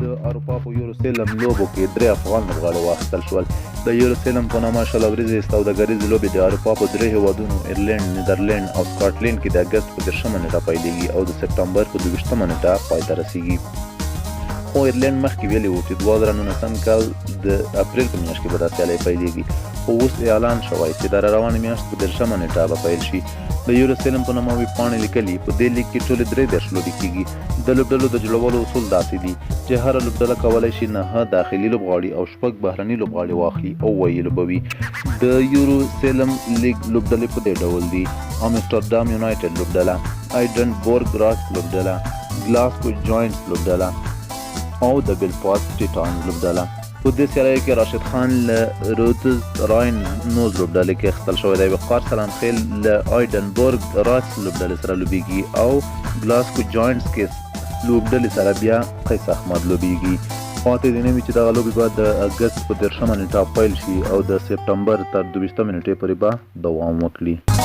د اروپا په یوروسیلم لوبو کې 3 افغان لوبغاړي واخیستل شول. د یوروسیلم په نامه شل ورځې سوداګریزې لوبې د اروپا په 3 هیوادونو ایرلند، نیدرلند او سکاټلند کې د اګست په 30 نیټه پیلېږي او د سپتمبر په 22 نیټه پای ته رسیږي. خو ایرلند مخکې ویلي وو چې 2019 کال د اپریل په میاشت کې به دا سیالۍ پیلېږي، خو اوس اعلان شوی چې د روانې میاشت په 30 نیټه به پیل شي. د یوروسیلم په نامه ویبپاڼې لیکلي په دې لیګ کې ټولې 33 لوبې کېږي. د لوبډلو د جوړولو اصول داسې دي چې هره لوبډله کولی شي 9 داخلي لوبغاړي او 6 بهرني لوبغاړي واخلي او ویې لوبوي. د یوروسیلم لیګ لوبډلې په دې ډول دي: امسټرډام یونایټډ لوبډله، ایډنبورګ راکس لوبډله، ګلاسکو جاینټس لوبډله او د بیلفاست ټیټانز لوبډله. په دې سیالیو کې راشد خان له روتز راین نوز لوبډلې کې اخیستل شوی دی. وقار سلامخیل له ایډنبورګ راکس لوبډلې سره لوبیږي او ګلاسکو جاینټس کې لوبډلې سره بیا قیس احمد لوبیږي. پاتې دې نه وي چې دغه لوبې به د اګست په 30 نیټه پیل شي او د سپتمبر تر 22 نیټې پورې به دوام وکړي.